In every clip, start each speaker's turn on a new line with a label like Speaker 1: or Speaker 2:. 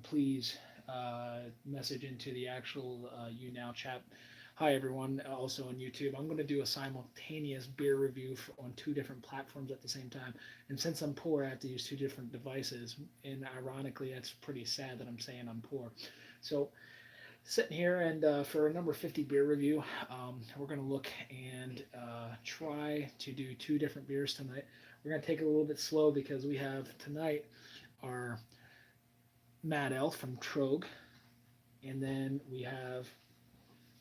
Speaker 1: please message into the actual You Now chat. Hi everyone, also on YouTube. I'm going to do a simultaneous beer review on two different platforms at the same time. And since I'm poor, I have to use two different devices. And ironically, that's pretty sad that I'm saying I'm poor. So sitting here and for a number 50 beer review, we're going to look and try to do two different beers tonight. We're going to take it a little bit slow because we have tonight our Mad Elf from Troeg, and then we have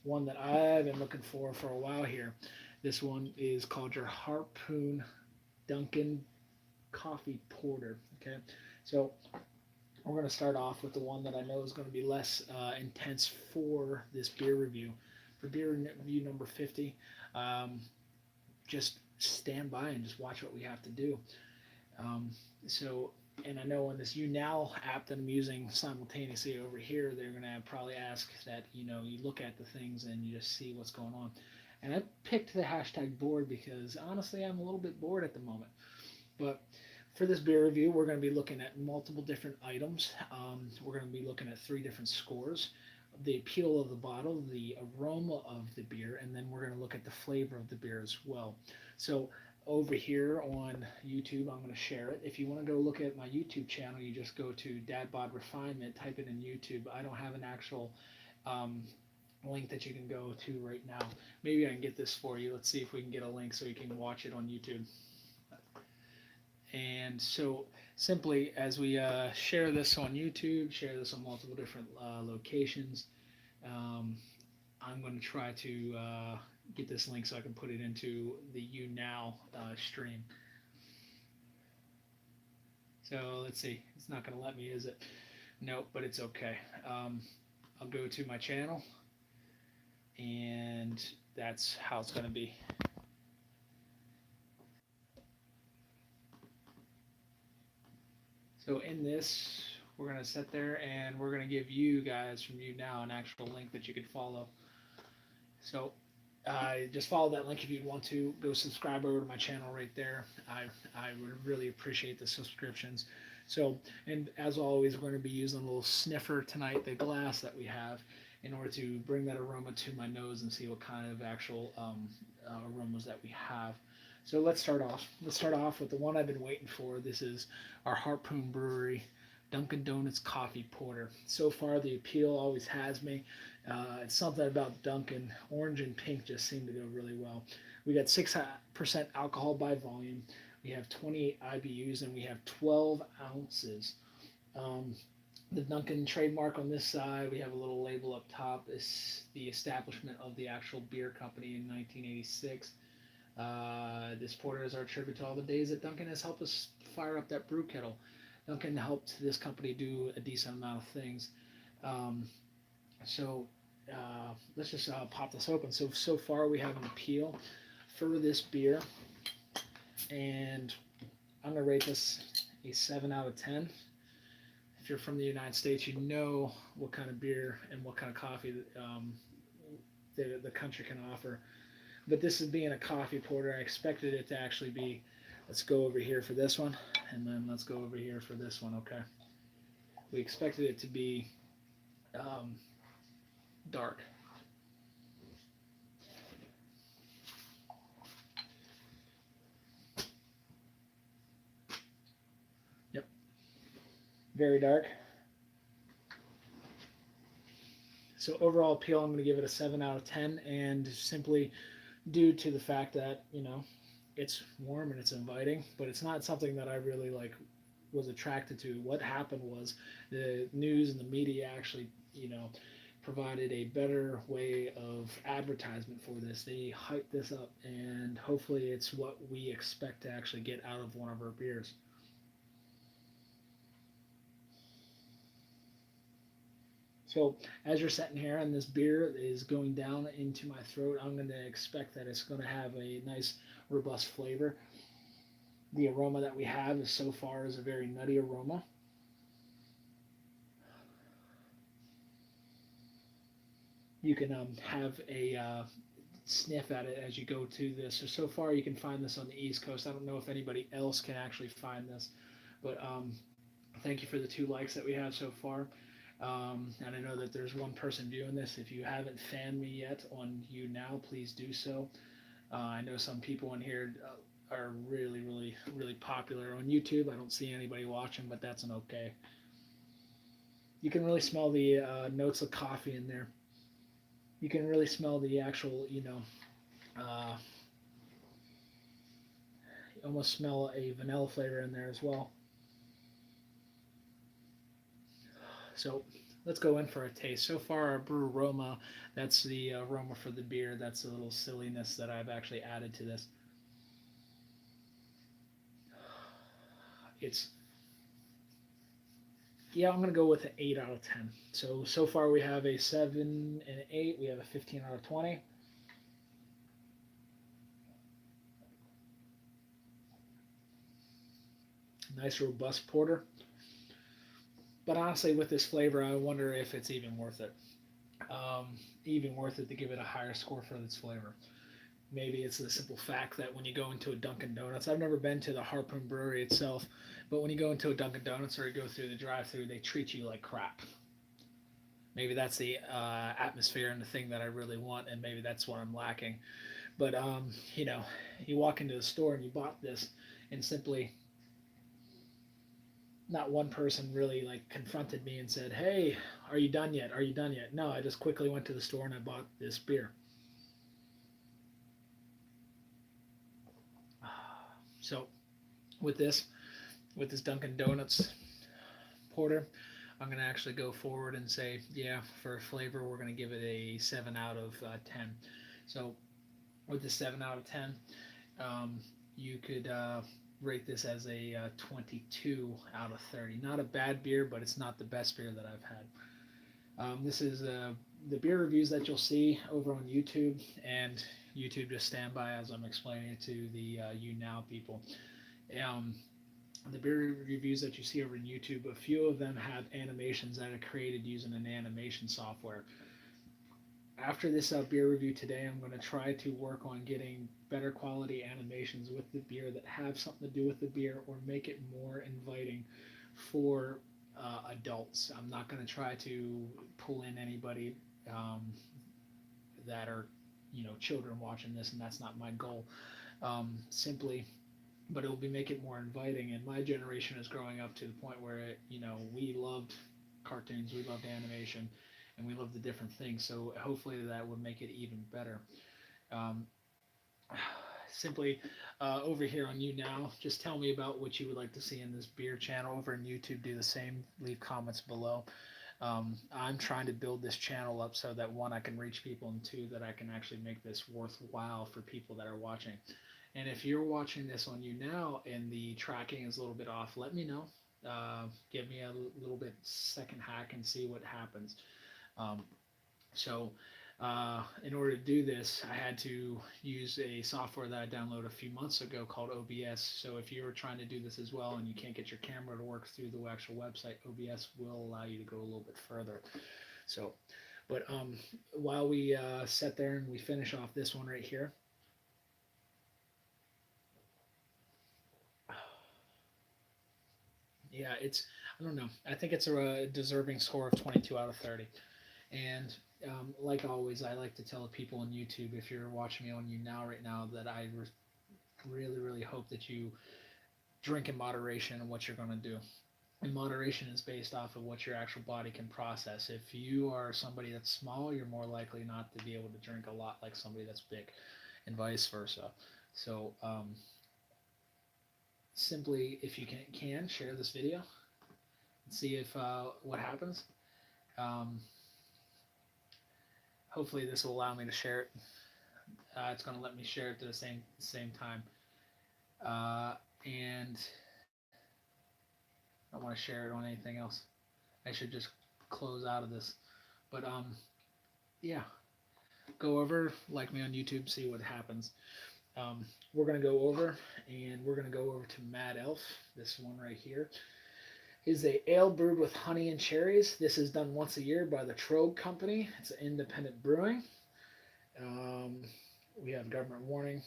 Speaker 1: one that I've been looking for a while here. This one is called your Harpoon Dunkin Coffee Porter. Okay, so we're going to start off with the one that I know is going to be less intense for this beer review. For beer review number 50, um, just stand by and just watch what we have to do. Um, so, and I know on this YouNow app that I'm using simultaneously over here, they're going to probably ask that you look at the things and you just see what's going on. And I picked the hashtag bored because honestly, I'm a little bit bored at the moment. But for this beer review, we're going to be looking at multiple different items. We're going to be looking at three different scores: the appeal of the bottle, the aroma of the beer, and then we're going to look at the flavor of the beer as well. So over here on YouTube, I'm going to share it. If you want to go look at my YouTube channel, you just go to Dadbod Refinement, type it in YouTube. I don't have an actual um, link that you can go to right now. Maybe I can get this for you. Let's see if we can get a link so you can watch it on YouTube. And so simply as we share this on YouTube, share this on multiple different locations, um, I'm going to try to get this link so I can put it into the YouNow stream. So let's see. It's not going to let me, is it? Nope, but it's okay. I'll go to my channel, and that's how it's going to be. So in this, we're going to sit there and we're going to give you guys from YouNow an actual link that you can follow. So just follow that link if you want to. Go subscribe over to my channel right there. I would really appreciate the subscriptions. So, and as always, we're going to be using a little sniffer tonight, the glass that we have, in order to bring that aroma to my nose and see what kind of actual aromas that we have. So let's start off. Let's start off with the one I've been waiting for. This is our Harpoon Brewery Dunkin' Donuts Coffee Porter. So far, the appeal always has me. It's something about Dunkin'. Orange and pink just seem to go really well. We got 6% alcohol by volume. We have 28 IBUs and we have 12 ounces. Um, the Dunkin' trademark on this side, we have a little label up top. Is the establishment of the actual beer company in 1986. This porter is our tribute to all the days that Dunkin' has helped us fire up that brew kettle. Dunkin' helped this company do a decent amount of things. Um, so let's just pop this open. So far we have an appeal for this beer, and I'm gonna rate this a 7 out of 10. If you're from the United States, you know what kind of beer and what kind of coffee the country can offer. But this is being a coffee porter, I expected it to actually be. Let's go over here for this one, and then let's go over here for this one. Okay, we expected it to be um, dark. Yep, very dark. So overall appeal, I'm going to give it a 7 out of 10, and simply due to the fact that it's warm and it's inviting, but it's not something that I really was attracted to. What happened was the news and the media actually provided a better way of advertisement for this. They hyped this up, and hopefully it's what we expect to actually get out of one of our beers. So as you're sitting here and this beer is going down into my throat, I'm going to expect that it's going to have a nice, robust flavor. The aroma that we have is so far is a very nutty aroma. You can have a sniff at it as you go to this. So far, you can find this on the East Coast. I don't know if anybody else can actually find this, but Thank you for the 2 likes that we have so far. And I know that there's one person viewing this. If you haven't fanned me yet on you now, please do so. I know some people in here are really, really, really popular on YouTube. I don't see anybody watching, but that's an okay. You can really smell the notes of coffee in there. You can really smell the actual, uh, you almost smell a vanilla flavor in there as well. So let's go in for a taste. So far, our brew aroma, that's the aroma for the beer. That's a little silliness that I've actually added to this. It's, yeah, I'm going to go with an 8 out of 10. So far we have a 7 and an 8. We have a 15 out of 20. Nice robust porter. But honestly, with this flavor, I wonder if it's even worth it. Even worth it to give it a higher score for its flavor. Maybe it's the simple fact that when you go into a Dunkin' Donuts, I've never been to the Harpoon Brewery itself, but when you go into a Dunkin' Donuts or you go through the drive-through, they treat you like crap. Maybe that's the atmosphere and the thing that I really want, and maybe that's what I'm lacking. But you know, you walk into the store and you bought this, and simply not one person really like confronted me and said, "Hey, are you done yet? Are you done yet?" No, I just quickly went to the store and I bought this beer. So with this, with this Dunkin' Donuts porter, I'm gonna actually go forward and say, yeah, for flavor, we're gonna give it a 7 out of 10. So with the 7 out of 10, um, you could rate this as a 22 out of 30. Not a bad beer, but it's not the best beer that I've had. This is the beer reviews that you'll see over on YouTube, and YouTube just stand by as I'm explaining it to the you now people. Um, the beer reviews that you see over on YouTube, a few of them have animations that are created using an animation software. After this beer review today, I'm going to try to work on getting better quality animations with the beer that have something to do with the beer or make it more inviting for adults. I'm not going to try to pull in anybody um, that are, children watching this, and that's not my goal. Simply, but it will be make it more inviting. And my generation is growing up to the point where we loved cartoons, we loved animation, and we loved the different things. So hopefully that would make it even better. Um, Simply over here on you now, just tell me about what you would like to see in this beer channel over on YouTube. Do the same. Leave comments below. I'm trying to build this channel up so that one, I can reach people, and two, that I can actually make this worthwhile for people that are watching. And if you're watching this on you now and the tracking is a little bit off, let me know. Give me a little bit second hack and see what happens. Um, so, in order to do this, I had to use a software that I downloaded a few months ago called OBS. So, if you're trying to do this as well and you can't get your camera to work through the actual website, OBS will allow you to go a little bit further. So, but while we sit there and we finish off this one right here, yeah, I don't know. I think it's a deserving score of 22 out of 30. And like always, I like to tell people on YouTube, if you're watching me on you now, right now, that I really, really hope that you drink in moderation and what you're going to do. And moderation is based off of what your actual body can process. If you are somebody that's small, you're more likely not to be able to drink a lot like somebody that's big, and vice versa. So, simply, if you can share this video and see if what happens. Um, Hopefully, this will allow me to share it. It's going to let me share it at the same time. And I don't want to share it on anything else. I should just close out of this. But yeah, go over, like me on YouTube, see what happens. We're gonna go over, and we're gonna go over to Mad Elf. This one right here is a ale brewed with honey and cherries. This is done once a year by the Troeg Company. It's an independent brewing. Um, we have government warning.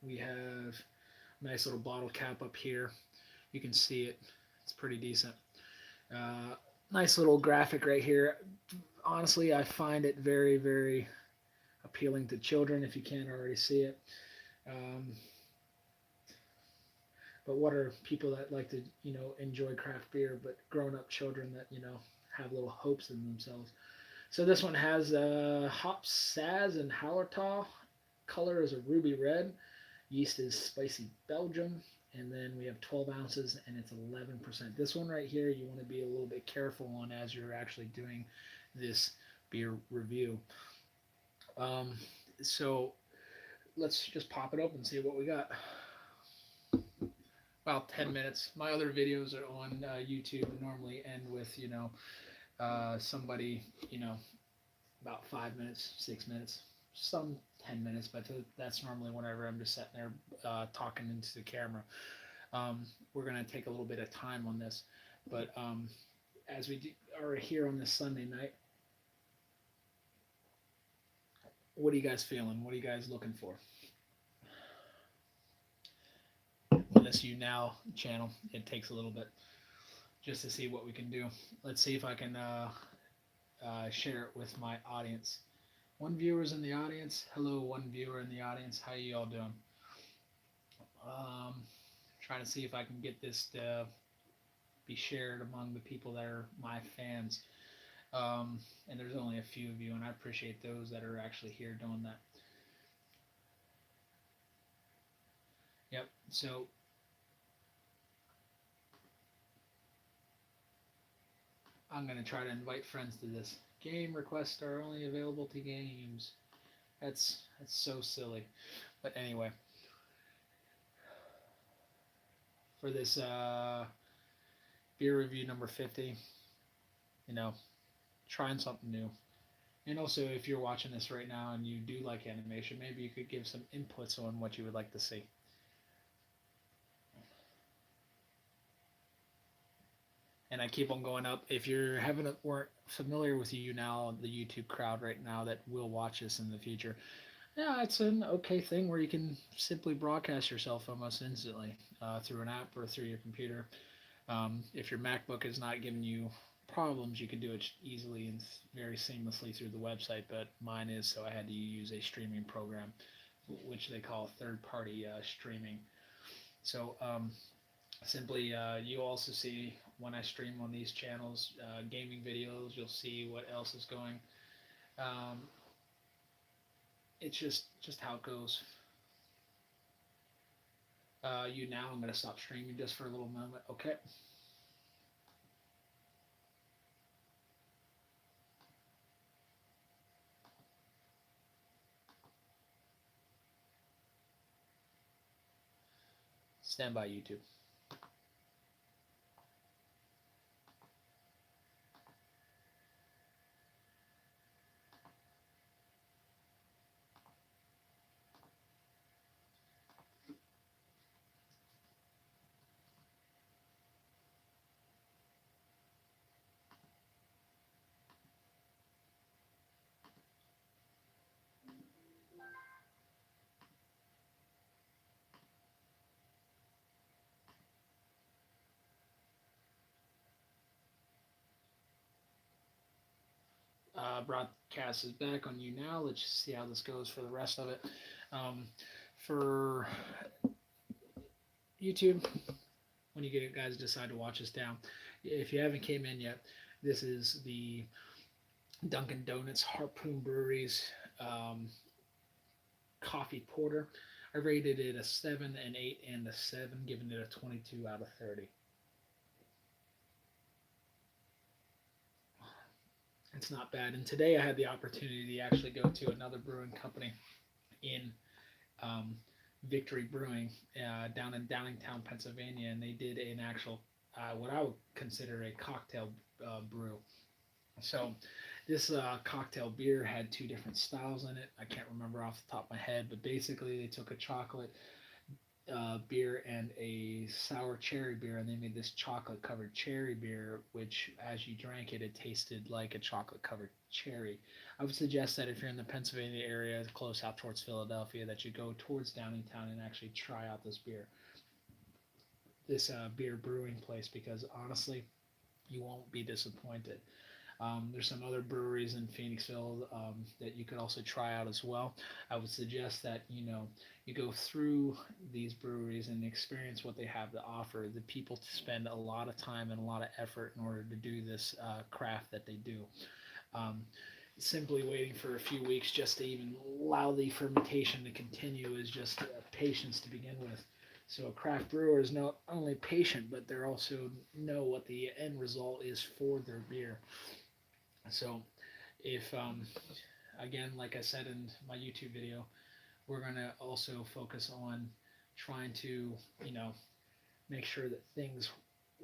Speaker 1: We have a nice little bottle cap up here. You can see it. It's pretty decent. Nice little graphic right here. Honestly, I find it very, very appealing to children if you can't already see it. Um, but what are people that like to, enjoy craft beer, but grown up children that, have little hopes in themselves? So this one has hops, Saz, and Hallertau. Color is a ruby red. Yeast is spicy Belgium. And then we have 12 ounces and it's 11%. This one right here, you want to be a little bit careful on as you're actually doing this beer review. Um, so let's just pop it open and see what we got. About 10 minutes. My other videos are on YouTube normally end with, somebody, about 5 minutes, 6 minutes, some 10 minutes, but that's normally whenever I'm just sitting there talking into the camera. We're going to take a little bit of time on this, but as we are here on this Sunday night, what are you guys feeling? What are you guys looking for? On this You Now channel, it takes a little bit just to see what we can do. Let's see if I can share it with my audience. One viewer's in the audience. Hello, one viewer in the audience. How you all doing? Trying to see if I can get this to be shared among the people that are my fans. And there's only a few of you, and I appreciate those that are actually here doing that. Yep. So I'm going to try to invite friends to this. Game requests are only available to games. That's so silly. But anyway, for this beer review number 50, trying something new. And also, if you're watching this right now and you do like animation, maybe you could give some inputs on what you would like to see. And I keep on going up. If you're weren't familiar with You Now, the YouTube crowd right now that will watch this in the future, yeah, it's an okay thing where you can simply broadcast yourself almost instantly through an app or through your computer. If your MacBook is not giving you problems, you can do it easily and very seamlessly through the website. But mine is, so I had to use a streaming program, which they call third-party streaming. So simply, you also see when I stream on these channels, gaming videos. You'll see what else is going. Um, it's just how it goes. You Now, I'm going to stop streaming just for a little moment. Okay. Stand by, YouTube. Broadcast is back on You Now. Let's just see how this goes for the rest of it. For YouTube, when you guys decide to watch this down, if you haven't came in yet, this is the Dunkin' Donuts Harpoon Brewery's coffee porter. I rated it a 7, an 8, and a 7, giving it a 22 out of 30. It's not bad. And today I had the opportunity to actually go to another brewing company in um, Victory Brewing down in Downingtown, Pennsylvania, and they did an actual, what I would consider a cocktail brew. So this cocktail beer had two different styles in it. I can't remember off the top of my head, but basically they took a chocolate beer and a sour cherry beer, and they made this chocolate covered cherry beer, which as you drank it, it tasted like a chocolate covered cherry. I would suggest that if you're in the Pennsylvania area, close out towards Philadelphia, that you go towards Downingtown and actually try out this beer, this beer brewing place, because honestly, You won't be disappointed. There's some other breweries in Phoenixville that you could also try out as well. I would suggest that you go through these breweries and experience what they have to offer. The people spend a lot of time and a lot of effort in order to do this craft that they do. Um, Simply waiting for a few weeks just to even allow the fermentation to continue is just patience to begin with. So a craft brewer is not only patient, but they're also know what the end result is for their beer. So if again, like I said in my YouTube video, we're gonna also focus on trying to make sure that things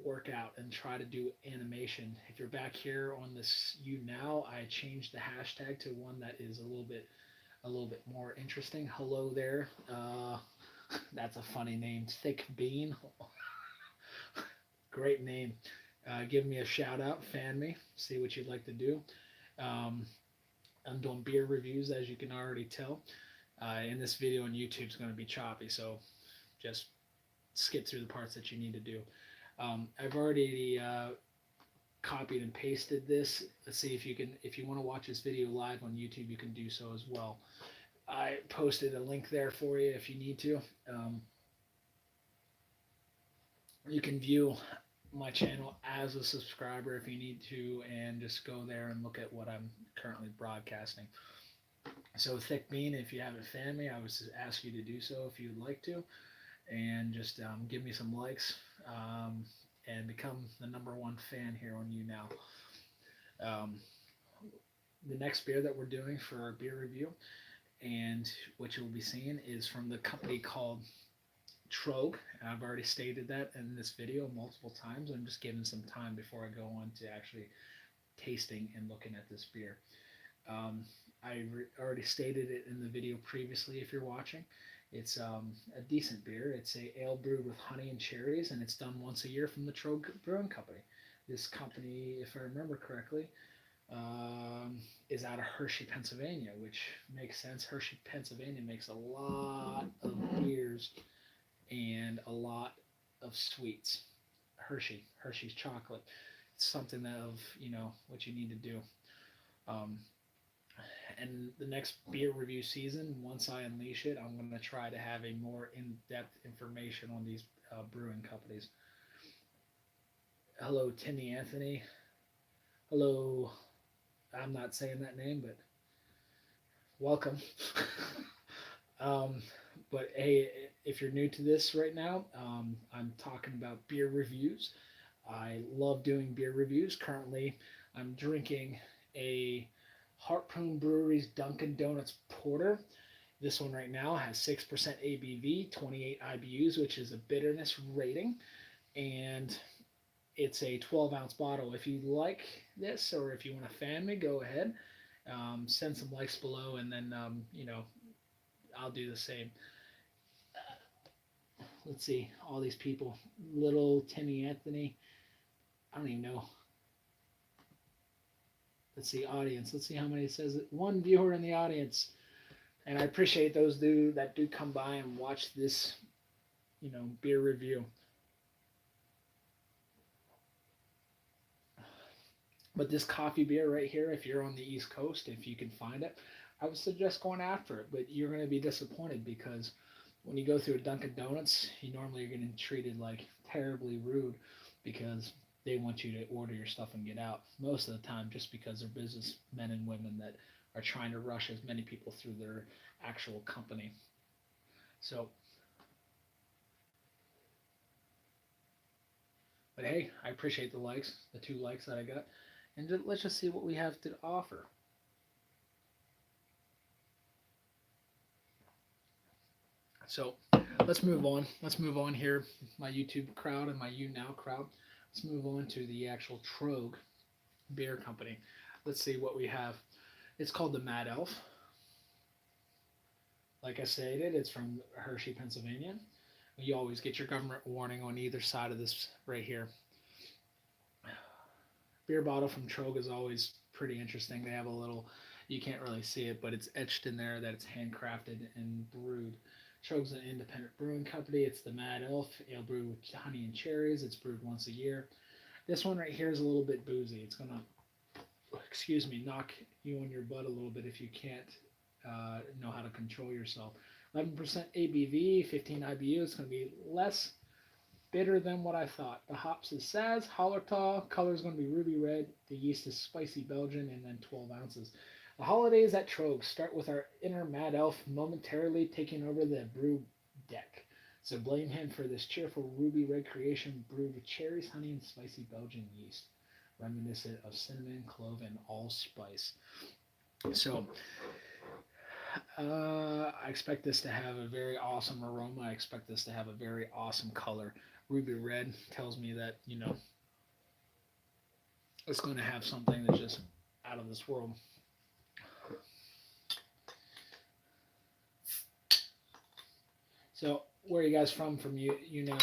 Speaker 1: work out and try to do animation. If you're back here on this you now, I changed the hashtag to one that is a little bit more interesting. Hello there. That's a funny name. Thick Bean. Great name. Give me a shout out, fan me, see what you'd like to do. Um, I'm doing beer reviews, as you can already tell. And this video on YouTube is going to be choppy, so just skip through the parts that you need to do. I've already copied and pasted this. Let's see if you can. If you want to watch this video live on YouTube, you can do so as well. I posted a link there for you if you need to. You can view my channel as a subscriber if you need to, and just go there and look at what I'm currently broadcasting. So Thick Bean, if you haven't fan me, I would ask you to do so if you'd like to, and just give me some likes and become the #1 fan here on You Now. Um, the next beer that we're doing for our beer review, and what you'll be seeing, is from the company called Troeg. I've already stated that in this video multiple times. I'm just giving some time before I go on to actually tasting and looking at this beer. I already stated it in the video previously if you're watching. It's a decent beer. It's a ale brewed with honey and cherries, and it's done once a year from the Troeg Brewing Company. This company, if I remember correctly, is out of Hershey, Pennsylvania, which makes sense. Hershey, Pennsylvania makes a lot of beers and a lot of sweets. Hershey's chocolate. It's something of what you need to do. Um, and the next beer review season, once I unleash it, I'm going to try to have a more in-depth information on these brewing companies. Hello, Timmy Anthony. Hello, I'm not saying that name, but welcome. um, but hey, if you're new to this right now, I'm talking about beer reviews. I love doing beer reviews. Currently, I'm drinking a Harpoon Brewery's Dunkin' Donuts Porter. This one right now has 6% ABV, 28 IBUs, which is a bitterness rating, and it's a 12-ounce bottle. If you like this, or if you want to fan me, go ahead. Send some likes below, and then I'll do the same. Let's see, all these people. Little Timmy Anthony. I don't even know. Let's see, audience. Let's see how many it says. One viewer in the audience. And I appreciate those that do come by and watch this, beer review. But this coffee beer right here, if you're on the East Coast, if you can find it, I would suggest going after it. But you're going to be disappointed because when you go through a Dunkin' Donuts, you normally are getting treated like terribly rude because they want you to order your stuff and get out most of the time, just because they're businessmen and women that are trying to rush as many people through their actual company. So, but hey, I appreciate the likes, the 2 likes that I got, and let's just see what we have to offer. So let's move on. Let's move on here, my YouTube crowd and my You Now crowd. Let's move on to the actual Troeg Beer Company. Let's see what we have. It's called the Mad Elf. Like I stated, it's from Hershey, Pennsylvania. You always get your government warning on either side of this right here. Beer bottle from Troeg is always pretty interesting. They have a little, you can't really see it, but it's etched in there that it's handcrafted and brewed. Troeg's an independent brewing company. It's the Mad Elf, ale brewed with honey and cherries. It's brewed once a year. This one right here is a little bit boozy. It's gonna, excuse me, knock you on your butt a little bit if you can't know how to control yourself. 11% ABV, 15 IBU. It's going to be less bitter than what I thought. The hops is Saz, Hallertau. Color is going to be ruby red. The yeast is spicy Belgian, and then 12 ounces. The holidays at Troegs start with our inner Mad Elf momentarily taking over the brew deck. So blame him for this cheerful ruby red creation brewed with cherries, honey, and spicy Belgian yeast, reminiscent of cinnamon, clove, and allspice. So I expect this to have a very awesome aroma. I expect this to have a very awesome color. Ruby red tells me that, it's going to have something that's just out of this world. So, where are you guys from? From you know,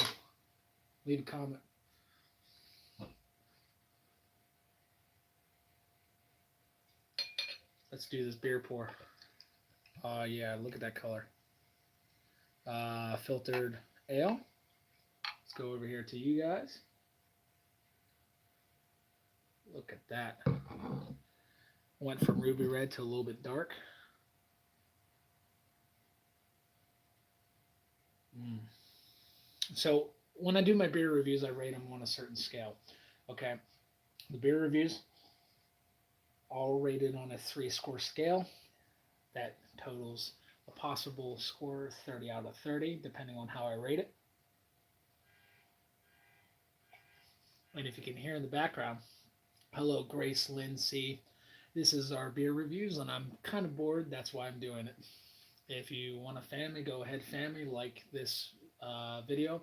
Speaker 1: leave a comment. Let's do this beer pour. Yeah, look at that color. Filtered ale. Let's go over here to you guys. Look at that. Went from ruby red to a little bit dark. So when I do my beer reviews, I rate them on a certain scale. Okay, the beer reviews all rated on a 3-score scale. That totals a possible score 30 out of 30, depending on how I rate it. And if you can hear in the background, hello, Grace Lynn C. This is our beer reviews, and I'm kind of bored. That's why I'm doing it. If you want a family, go ahead, family, like this video,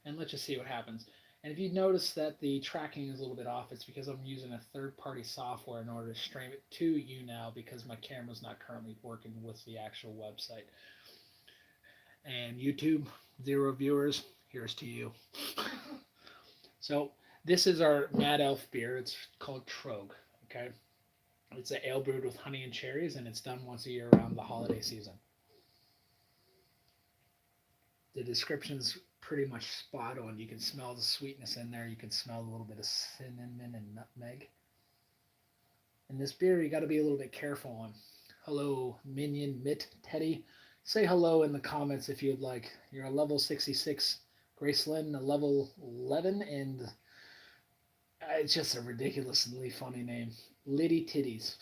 Speaker 1: and let's just see what happens. And if you notice that the tracking is a little bit off, it's because I'm using a third-party software in order to stream it to you now, because my camera's not currently working with the actual website. And YouTube, 0 viewers, here's to you. So this is our Mad Elf beer. It's called Troeg, okay? It's an ale brewed with honey and cherries, and it's done once a year around the holiday season. The description's pretty much spot on. You can smell the sweetness in there. You can smell a little bit of cinnamon and nutmeg. And this beer, you got to be a little bit careful on. Hello, Minion, Mitt, Teddy. Say hello in the comments if you'd like. You're a level 66, Grace Lynn, a level 11, and it's just a ridiculously funny name. Liddy Titties.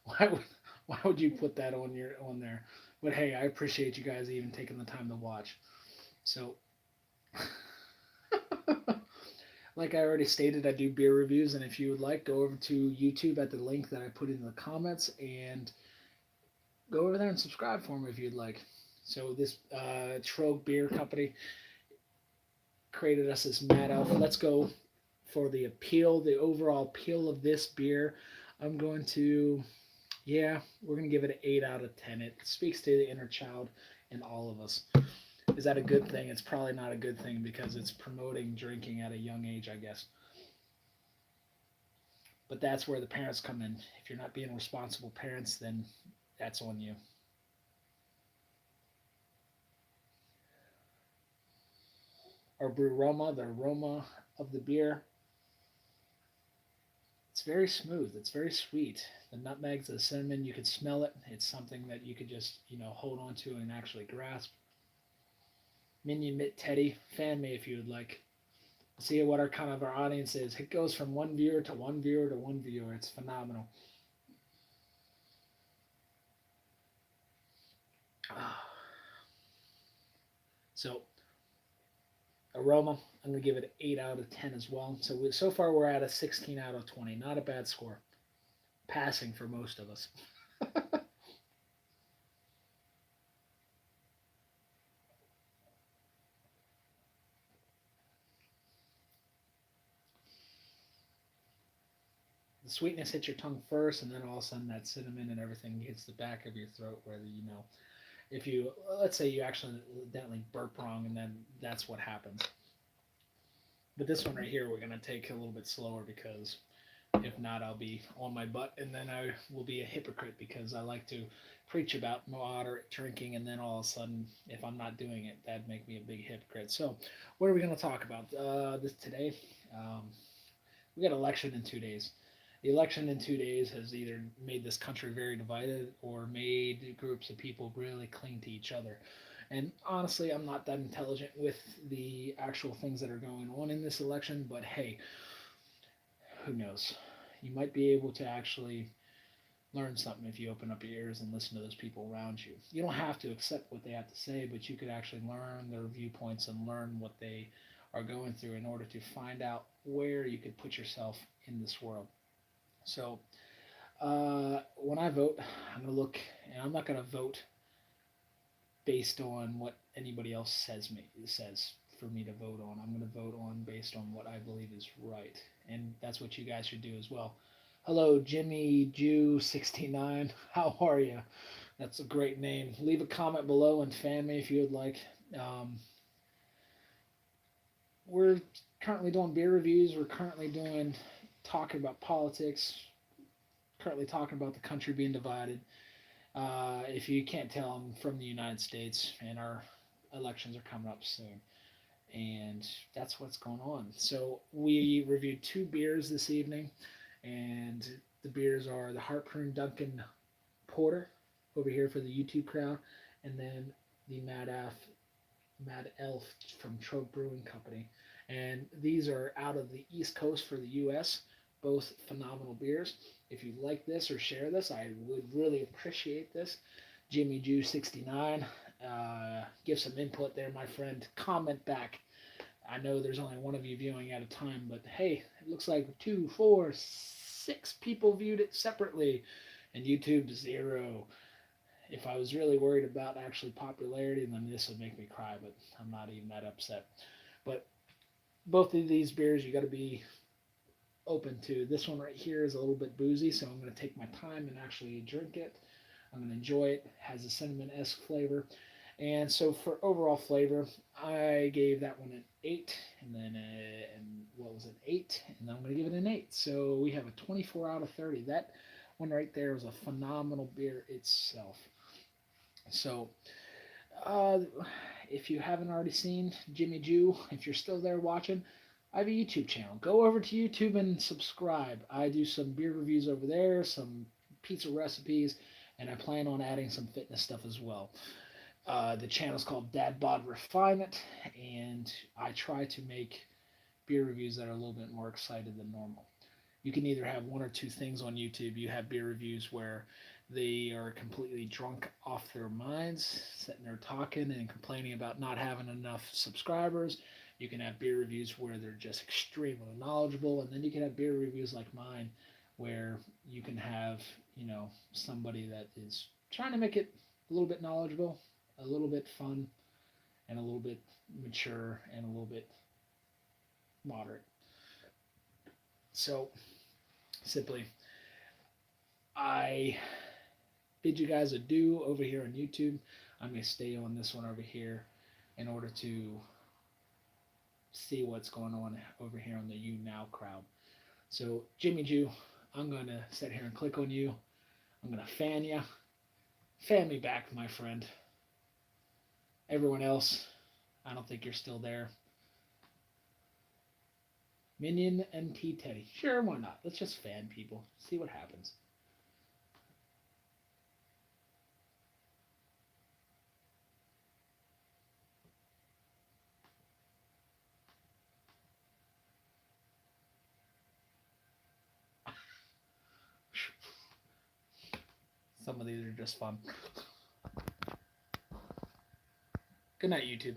Speaker 1: Why would you put that on there? But hey, I appreciate you guys even taking the time to watch. So, like I already stated, I do beer reviews, and if you would like, go over to YouTube at the link that I put in the comments, and go over there and subscribe for me if you'd like. So this Troeg Beer Company created us this Mad Elf. Let's go for the appeal, the overall appeal of this beer. I'm going to... Yeah, we're going to give it an 8 out of 10. It speaks to the inner child in all of us. Is that a good thing? It's probably not a good thing because it's promoting drinking at a young age, I guess. But that's where the parents come in. If you're not being responsible parents, then that's on you. Our brew aroma, the aroma of the beer. It's very smooth. It's very sweet. The nutmegs, the cinnamon, you can smell it. It's something that you could just, hold on to and actually grasp. Minion Mitt Teddy, fan me if you would like. See what our audience is. It goes from one viewer to one viewer to one viewer. It's phenomenal. So, aroma, I'm going to give it an 8 out of 10 as well. So far we're at a 16 out of 20. Not a bad score. Passing for most of us. The sweetness hits your tongue first, and then all of a sudden that cinnamon and everything hits the back of your throat, whether if you, let's say you accidentally burp wrong, and then that's what happens. But this one right here, we're going to take a little bit slower because If not, I'll be on my butt, and then I will be a hypocrite because I like to preach about moderate drinking, and then all of a sudden, if I'm not doing it, that'd make me a big hypocrite. So, what are we going to talk about this today? Um, we got election in 2 days. The election in 2 days has either made this country very divided or made groups of people really cling to each other. And honestly, I'm not that intelligent with the actual things that are going on in this election, but hey, who knows? You might be able to actually learn something if you open up your ears and listen to those people around you. You don't have to accept what they have to say, but you could actually learn their viewpoints and learn what they are going through in order to find out where you could put yourself in this world. So, when I vote, I'm going to look, and I'm not going to vote based on what anybody else says for me to vote on. I'm going to vote on based on what I believe is right, and that's what you guys should do as well. Hello, Jimmy Jew 69. How are you? That's a great name. Leave a comment below and fan me if you would like. Um, we're currently doing beer reviews. We're currently doing talking about politics. Currently talking about the country being divided. If you can't tell, I'm from the United States, and our elections are coming up soon. And that's what's going on. So we reviewed two beers this evening, and the beers are the Harpoon Dunkin Porter over here for the YouTube crowd, and then the Mad Elf from Troegs Brewing Company. And these are out of the East Coast for the U.S. Both phenomenal beers. If you like this or share this, I would really appreciate this. Jimmy Jew 69. Give some input there, my friend. Comment back. I know there's only one of you viewing at a time, but hey, it looks like 2, 4, 6 people viewed it separately, and YouTube 0. If I was really worried about actually popularity, then this would make me cry, but I'm not even that upset. But both of these beers you got to be open to. This one right here is a little bit boozy, so I'm going to take my time and actually drink it. I'm going to enjoy it. It has a cinnamon-esque flavor. And so for overall flavor, I gave that one an 8, and then and what was it, 8, and then I'm going to give it an 8. So we have a 24 out of 30. That one right there was a phenomenal beer itself. So uh, if you haven't already seen Jimmy Jew, if you're still there watching, I have a YouTube channel. Go over to YouTube and subscribe. I do some beer reviews over there, some pizza recipes, and I plan on adding some fitness stuff as well. The channel is called Dad Bod Refinement, and I try to make beer reviews that are a little bit more excited than normal. You can either have one or two things on YouTube. You have beer reviews where they are completely drunk off their minds, sitting there talking and complaining about not having enough subscribers. You can have beer reviews where they're just extremely knowledgeable, and then you can have beer reviews like mine where you can have, somebody that is trying to make it a little bit knowledgeable, a little bit fun, and a little bit mature, and a little bit moderate. So, simply, I bid you guys adieu over here on YouTube. I'm going to stay on this one over here in order to see what's going on over here on the You Now crowd. So, Jimmy Jew, I'm going to sit here and click on you. I'm going to fan you. Fan me back, my friend. Everyone else, I don't think you're still there. Minion and T Teddy. Sure, why not? Let's just fan people. See what happens. Some of these are just fun. Good night, YouTube.